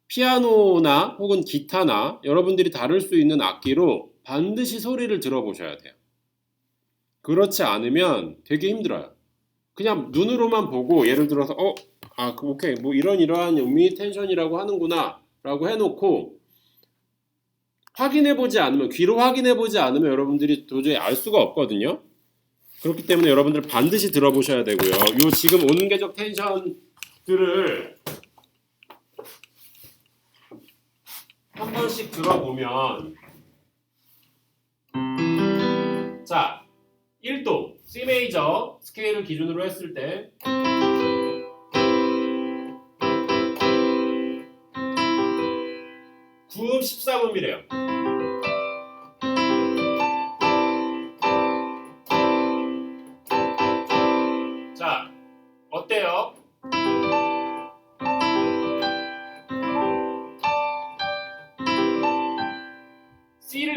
피아노나 혹은 기타나 여러분들이 다룰 수 있는 악기로 반드시 소리를 들어보셔야 돼요. 그렇지 않으면 되게 힘들어요. 그냥 눈으로만 보고 예를 들어서 오케이 뭐 이러한 음이 텐션이라고 하는구나 라고 해놓고 확인해보지 않으면 귀로 확인해보지 않으면 여러분들이 도저히 알 수가 없거든요. 그렇기 때문에 여러분들 반드시 들어보셔야 되고요. 요 지금 온계적 텐션들을 한 번씩 들어보면 자 1도 C 메이저 스케일을 기준으로 했을 때 9음 13음이래요.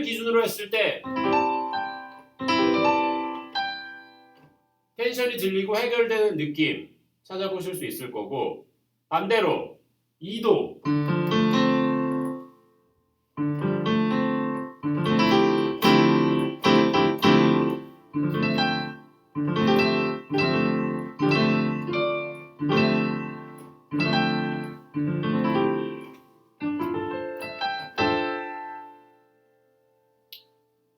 기준으로 했을 때 텐션이 들리고 해결되는 느낌 찾아보실 수 있을 거고, 반대로 2도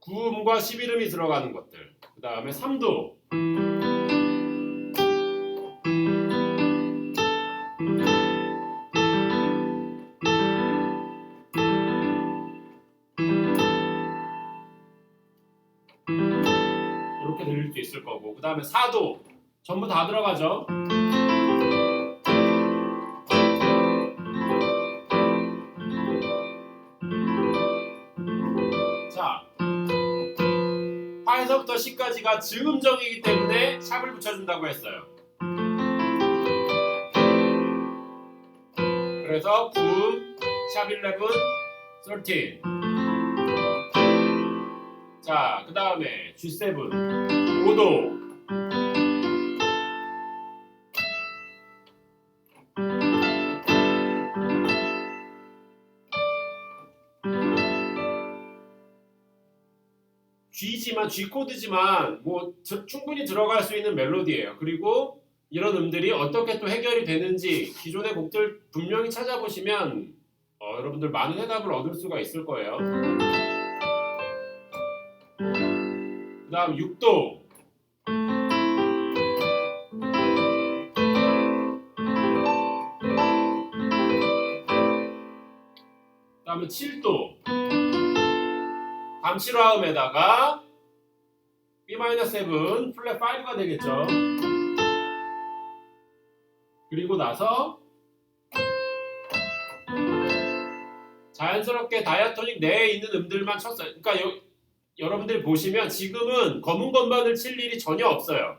구음과 11음이 들어가는 것들, 그 다음에 3도 이렇게 들릴 수 있을 거고, 그 다음에 4도 전부 다 들어가죠. 자, 파에서부터 C까지가 즈음정이기 때문에 샵을 붙여준다고 했어요. 그래서 구음, 샵 11, 13. 자, 그 다음에 G7, 5도. G지만 G 코드지만 뭐 충분히 들어갈 수 있는 멜로디예요. 그리고 이런 음들이 어떻게 또 해결이 되는지 기존의 곡들 분명히 찾아보시면 여러분들 많은 해답을 얻을 수가 있을 거예요. 그 다음 6도. 그 다음에 7도. 감칠화음에다가 B-7 플랫 5가 되겠죠. 그리고 나서 자연스럽게 다이아토닉 내에 있는 음들만 쳤어요. 그러니까 여러분들이 보시면 지금은 검은 건반을 칠 일이 전혀 없어요.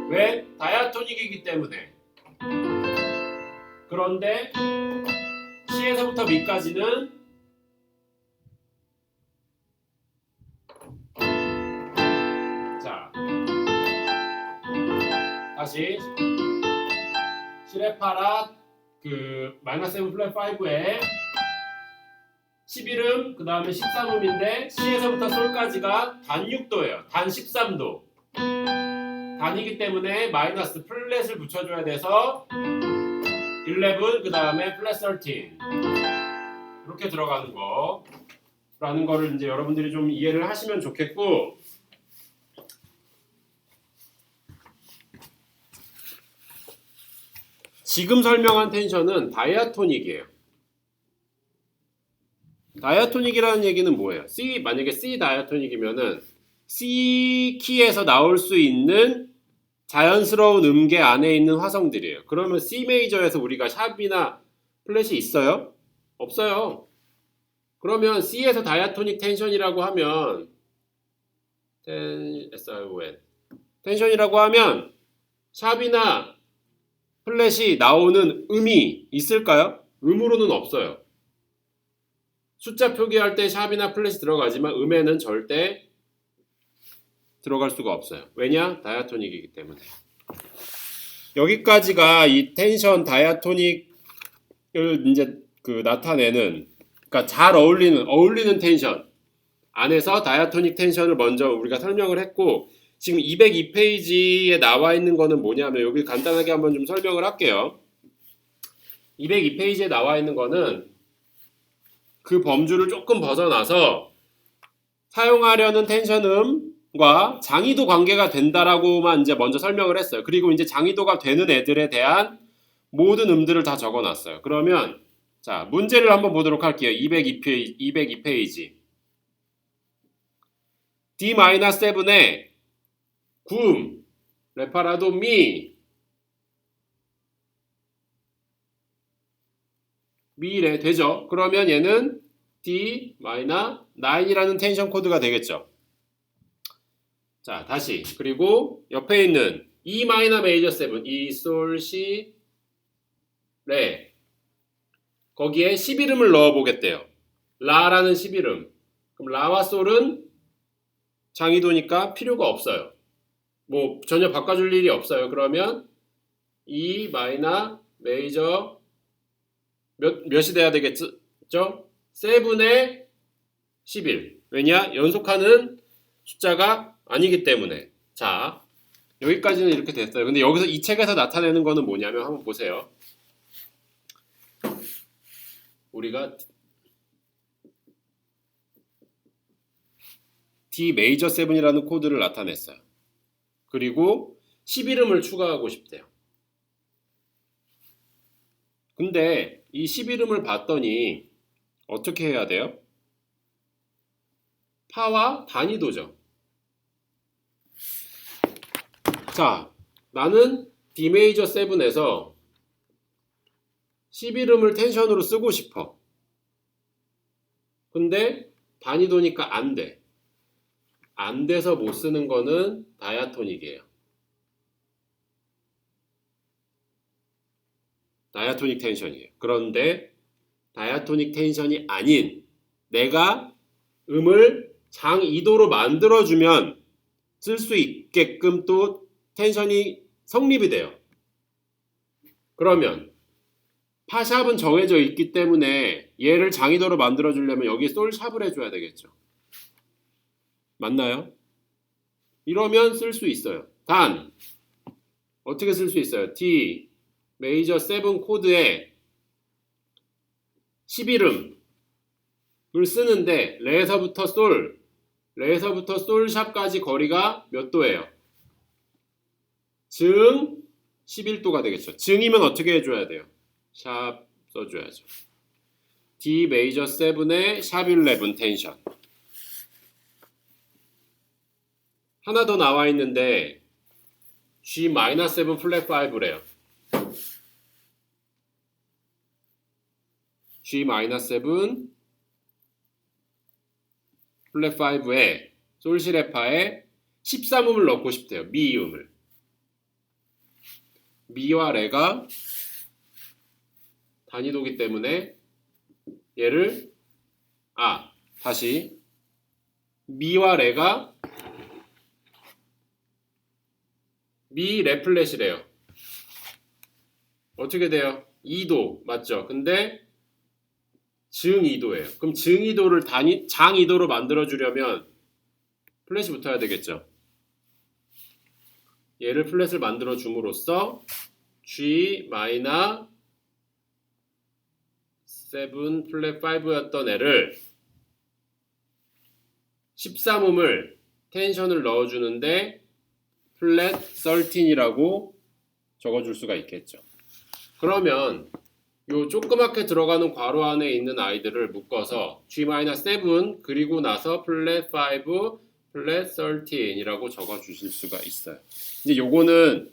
왜? 다이아토닉이기 때문에. 그런데 C에서부터 B까지는 자, 다시 시레파라 그 -7 플랫 5에 11음 그 다음에 13음인데 C에서부터 솔까지가 단 6도예요. 단 13도. 단이기 때문에 마이너스 플랫을 붙여줘야 돼서 11 그 다음에 플랫 13 이렇게 들어가는 거라는 거를 이제 여러분들이 좀 이해를 하시면 좋겠고, 지금 설명한 텐션은 다이아토닉이에요. 다이아토닉이라는 얘기는 뭐예요? 만약에 C 다이아토닉이면은 C 키에서 나올 수 있는 자연스러운 음계 안에 있는 화성들이에요. 그러면 C 메이저에서 우리가 샵이나 플랫이 있어요? 없어요. 그러면 C에서 다이아토닉 텐션이라고 하면 텐션이라고 하면 샵이나 플랫이 나오는 음이 있을까요? 음으로는 없어요. 숫자 표기할 때 샵이나 플랫이 들어가지만 음에는 절대 들어갈 수가 없어요. 왜냐? 다이아토닉이기 때문에. 여기까지가 이 텐션 다이아토닉을 이제 나타내는, 그러니까 잘 어울리는 텐션 안에서 다이아토닉 텐션을 먼저 우리가 설명을 했고, 지금 202페이지에 나와 있는 거는 뭐냐면 여기 간단하게 한번 좀 설명을 할게요. 202페이지에 나와 있는 거는 그 범주를 조금 벗어나서 사용하려는 텐션음과 장이도 관계가 된다라고만 이제 먼저 설명을 했어요. 그리고 이제 장이도가 되는 애들에 대한 모든 음들을 다 적어놨어요. 그러면 자, 문제를 한번 보도록 할게요. 202페이지. D-7에 구음, 레파라도 미래 되죠. 그러면 얘는 D-9이라는 텐션 코드가 되겠죠. 자, 다시. 그리고 옆에 있는 E 마이너 메이저 7, E, 솔, C, 레. 거기에 11음을 넣어 보겠대요. 라라는 11음. 그럼 라와 솔은 장이도니까 필요가 없어요. 뭐 전혀 바꿔줄 일이 없어요. 그러면 E 마이너 메이저 몇이 돼야 되겠죠? 7의 11. 왜냐? 연속하는 숫자가 아니기 때문에. 자, 여기까지는 이렇게 됐어요. 근데 여기서 이 책에서 나타내는 거는 뭐냐면 한번 보세요. 우리가 D 메이저 7이라는 코드를 나타냈어요. 그리고 11음을 추가하고 싶대요. 근데 이 11음을 봤더니 어떻게 해야 돼요? 파와 단위도죠. 자, 나는 D 메이저 7에서 11음을 텐션으로 쓰고 싶어. 근데 단위도니까 안 돼. 안 돼서 못 쓰는 거는 다이아토닉이에요. 다이아토닉 텐션이에요. 그런데 다이아토닉 텐션이 아닌 내가 음을 장 2도로 만들어주면 쓸 수 있게끔 또 텐션이 성립이 돼요. 그러면 파샵은 정해져 있기 때문에 얘를 장 2도로 만들어주려면 여기 솔샵을 해줘야 되겠죠. 맞나요? 이러면 쓸 수 있어요. 단 어떻게 쓸 수 있어요? D 메이저 7 코드에 11음을 쓰는데 레에서부터 솔샵까지 거리가 몇 도예요? 증 11도가 되겠죠. 증이면 어떻게 해줘야 돼요? 샵 써줘야죠. D 메이저 7의 샵 11 텐션. 하나 더 나와 있는데 G-7 플랫 5래요. G-7 플랫 5에 솔시레파에 13음을 넣고 싶대요. 미음을. 미와 레가 단위도기 때문에 얘를 다시 미와 레가 미 레플렛이래요. 어떻게 돼요? 2도 맞죠? 근데 증 2도예요. 그럼 증 2도를 장 2도로 만들어주려면 플랫이 붙어야 되겠죠. 얘를 플랫을 만들어줌으로써 G 마이너 7 플랫 5였던 애를 13음을 텐션을 넣어주는데 플랫 13이라고 적어줄 수가 있겠죠. 그러면 요 조그맣게 들어가는 괄호 안에 있는 아이들을 묶어서 G-7 그리고 나서 플랫 5 플랫 13이라고 적어 주실 수가 있어요. 이제 요거는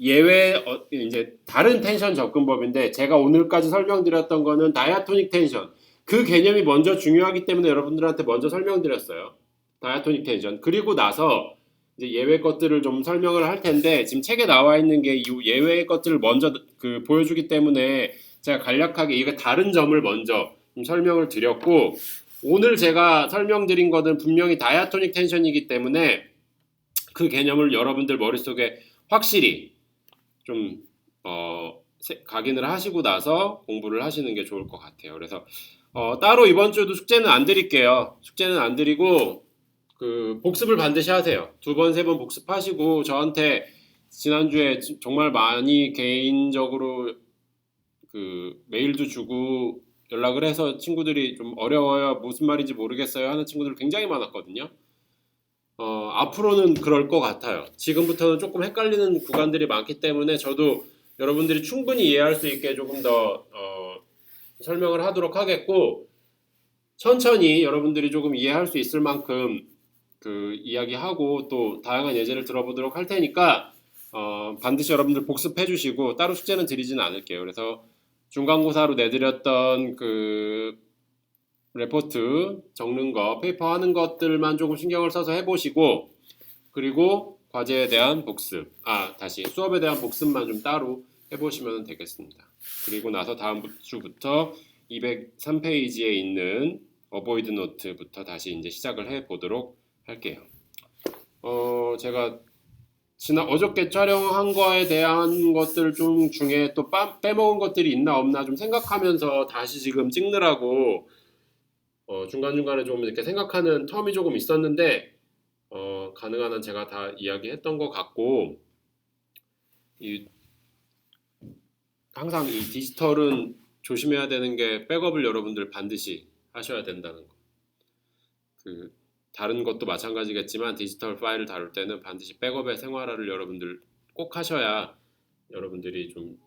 예외 이제 다른 텐션 접근법인데 제가 오늘까지 설명드렸던 거는 다이아토닉 텐션. 그 개념이 먼저 중요하기 때문에 여러분들한테 먼저 설명드렸어요. 다이아토닉 텐션. 그리고 나서 이제 예외 것들을 좀 설명을 할 텐데 지금 책에 나와 있는 게 이 예외 것들을 먼저 보여주기 때문에 제가 간략하게 이거 다른 점을 먼저 설명을 드렸고 오늘 제가 설명드린 것은 분명히 다이아토닉 텐션이기 때문에 그 개념을 여러분들 머릿속에 확실히 좀 각인을 하시고 나서 공부를 하시는 게 좋을 것 같아요. 그래서 따로 이번 주도 숙제는 안 드릴게요. 숙제는 안 드리고 그 복습을 반드시 하세요. 2번, 3번 복습하시고 저한테 지난주에 정말 많이 개인적으로 그 메일도 주고 연락을 해서 친구들이 좀 어려워요. 무슨 말인지 모르겠어요 하는 친구들 굉장히 많았거든요. 앞으로는 그럴 것 같아요. 지금부터는 조금 헷갈리는 구간들이 많기 때문에 저도 여러분들이 충분히 이해할 수 있게 조금 더 설명을 하도록 하겠고 천천히 여러분들이 조금 이해할 수 있을 만큼 그 이야기하고 또 다양한 예제를 들어보도록 할 테니까 반드시 여러분들 복습해 주시고 따로 숙제는 드리지는 않을게요. 그래서 중간고사로 내드렸던 그 레포트 적는 거, 페이퍼 하는 것들만 조금 신경을 써서 해보시고 그리고 과제에 대한 복습, 다시 수업에 대한 복습만 좀 따로 해보시면 되겠습니다. 그리고 나서 다음 주부터 203페이지에 있는 어보이드 노트부터 다시 이제 시작을 해 보도록 할게요. 제가 어저께 촬영한 거에 대한 것들 중에 또 빼먹은 것들이 있나 없나 좀 생각하면서 다시 지금 찍느라고 중간중간에 좀 이렇게 생각하는 텀이 조금 있었는데 가능한 한 제가 다 이야기했던 것 같고 항상 이 디지털은 조심해야 되는 게 백업을 여러분들 반드시 하셔야 된다는 거. 다른 것도 마찬가지겠지만 디지털 파일을 다룰 때는 반드시 백업의 생활화를 여러분들 꼭 하셔야 여러분들이 좀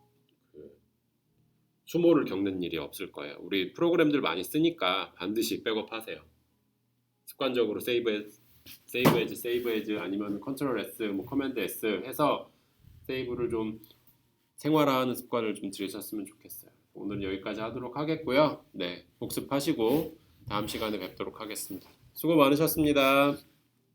수모를 겪는 일이 없을 거예요. 우리 프로그램들 많이 쓰니까 반드시 백업하세요. 습관적으로 세이브 에즈 아니면 컨트롤 S, 뭐 커맨드 S 해서 세이브를 좀 생활화하는 습관을 좀 들이셨으면 좋겠어요. 오늘 여기까지 하도록 하겠고요. 네, 복습하시고 다음 시간에 뵙도록 하겠습니다. 수고 많으셨습니다.